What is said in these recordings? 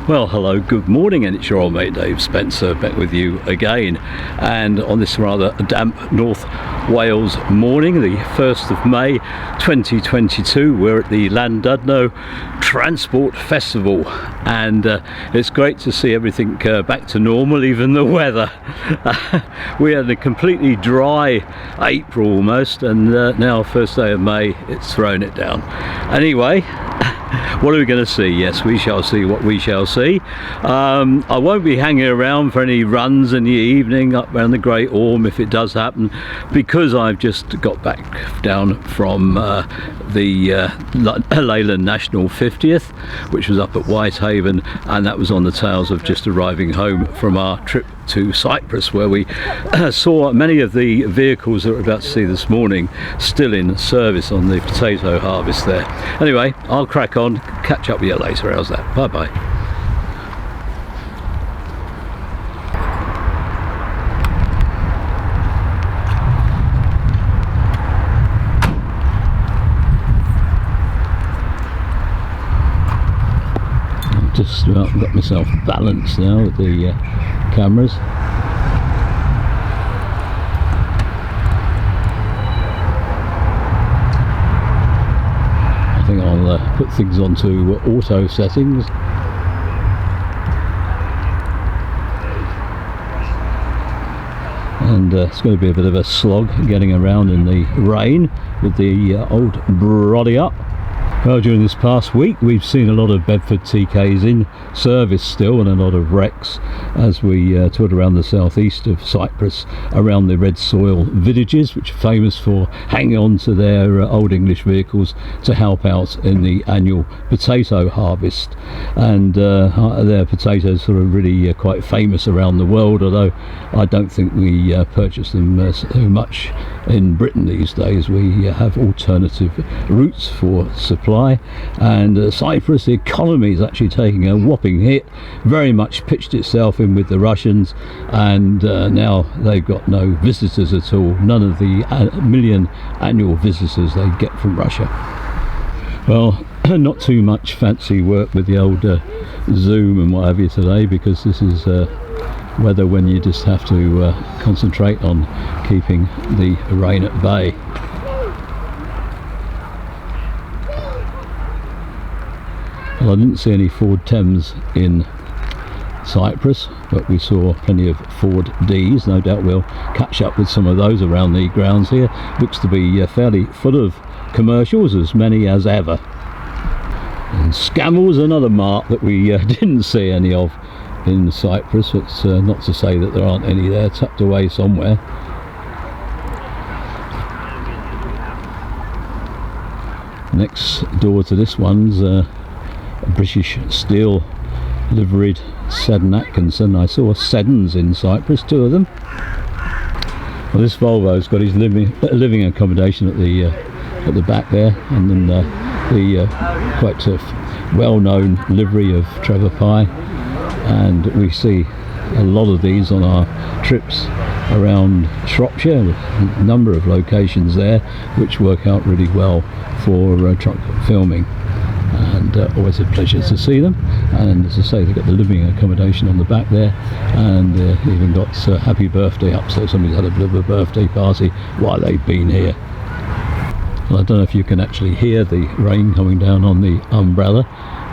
Well, hello, good morning, and it's your old mate Dave Spencer back with you again. And on this rather damp North Wales morning, the 1st of May 2022, we're at the LLANDUDNO Transport Festival, and it's great to see everything back to normal, even the weather. We had a completely dry April almost, and now first day of May, it's thrown it down. Anyway, what are we going to see? Yes, we shall see what we shall see. I won't be hanging around for any runs in the evening up around the Great Orme if it does happen, because I've just got back down from the Leyland National 50th, which was up at Whitehaven, and that was on the tails of just arriving home from our trip to Cyprus, where we saw many of the vehicles that we're about to see this morning still in service on the potato harvest there. Anyway, I'll crack on, catch up with you later. How's that? Bye bye. Just about got myself balanced now with the cameras. I think I'll put things onto auto settings. And it's going to be a bit of a slog getting around in the rain with the old brody up. Well, during this past week we've seen a lot of Bedford TKs in service still, and a lot of wrecks as we toured around the southeast of Cyprus, around the red soil villages, which are famous for hanging on to their old English vehicles to help out in the annual potato harvest. And their potatoes sort of really quite famous around the world, although I don't think we purchase them so much in Britain these days. We have alternative routes for supply, and Cyprus, the economy is actually taking a whopping hit, very much pitched itself in with the Russians, and now they've got no visitors at all, none of the million annual visitors they get from Russia. Well, not too much fancy work with the old zoom and what have you today, because this is weather when you just have to concentrate on keeping the rain at bay. Well, I didn't see any Ford Thames in Cyprus, but we saw plenty of Ford Ds. No doubt we'll catch up with some of those around the grounds here. Looks to be fairly full of commercials, as many as ever. And Scammell's another mark that we didn't see any of in Cyprus. It's not to say that there aren't any there, tucked away somewhere. Next door to this one's a British Steel liveried Seddon Atkinson. I saw Seddons in Cyprus, two of them. Well, this Volvo's got his living accommodation at the back there, and then the quite well-known livery of Trevor Pye. And we see a lot of these on our trips around Shropshire, with a number of locations there which work out really well for truck filming, and always a pleasure to see them. And as I say, they've got the living accommodation on the back there, and even got happy birthday up, so somebody's had a bit of a birthday party while they've been here. Well, I don't know if you can actually hear the rain coming down on the umbrella,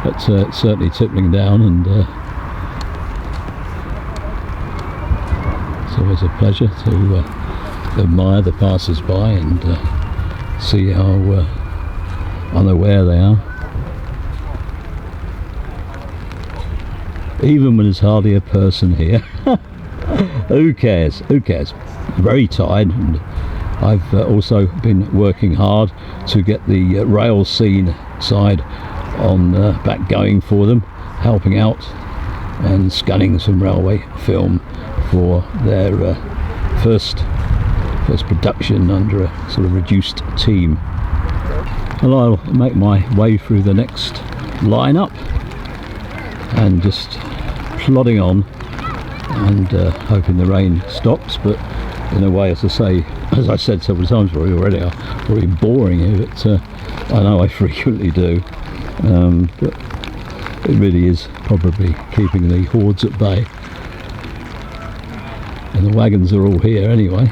but it's certainly tippling down, and it's always a pleasure to admire the passers-by and see how unaware they are. Even when there's hardly a person here. Who cares? Who cares? Very tired, and I've also been working hard to get the rail scene side on back going for them, helping out and scanning some railway film for their first production under a sort of reduced team. Well, I'll make my way through the next lineup and just plodding on, and hoping the rain stops. But in a way, as I said several times already, I'm probably boring you, but I know I frequently do. But It really is probably keeping the hordes at bay. And the wagons are all here anyway.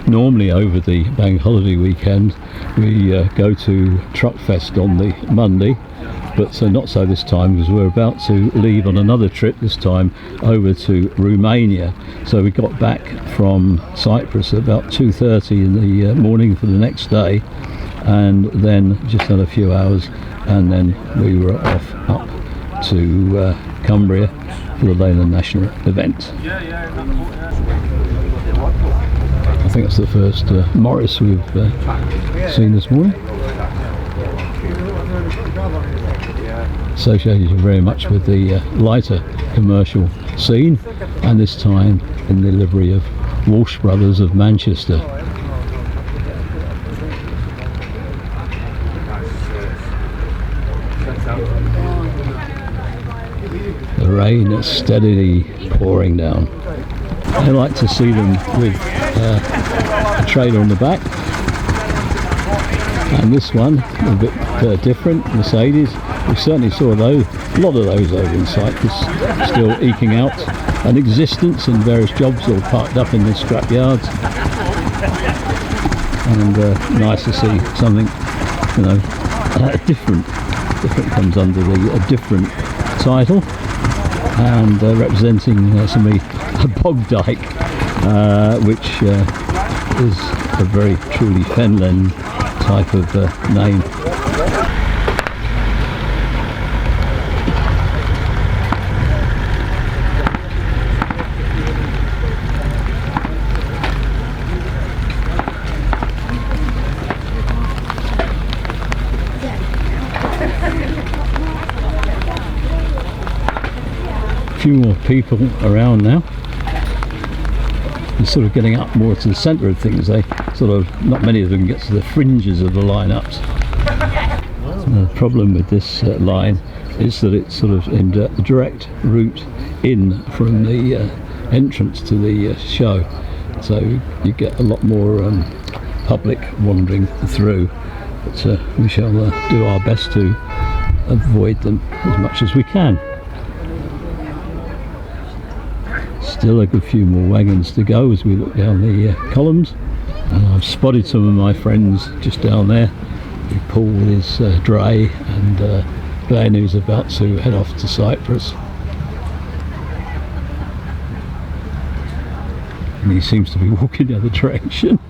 Normally over the bank holiday weekend we go to Truckfest on the Monday, but not so this time, because we're about to leave on another trip, this time over to Romania. So we got back from Cyprus at about 2:30 in the morning for the next day, and then just had a few hours, and then we were off up to Cumbria for the Leyland National event. I think that's the first Morris we've seen this morning. Associated very much with the lighter commercial scene, and this time in the livery of Walsh Brothers of Manchester. The rain is steadily pouring down. I like to see them with a trailer on the back, and this one a bit different, Mercedes. We certainly saw those, a lot of those over in Cyprus, still eking out an existence in various jobs, all parked up in the scrap yards. And nice to see something, you know, different comes under the different title, and representing somebody, a bog dyke, which is a very truly Fenland type of name. A few more people around now. They're sort of getting up more to the centre of things. They sort of, not many of them get to the fringes of the lineups. The problem with this line is that it's sort of in a direct route in from the entrance to the show, so you get a lot more public wandering through, but we shall do our best to avoid them as much as we can. Still a good few more wagons to go as we look down the columns, and I've spotted some of my friends just down there. Paul with his dray, and Glenn, who's about to head off to Cyprus, and he seems to be walking the other direction.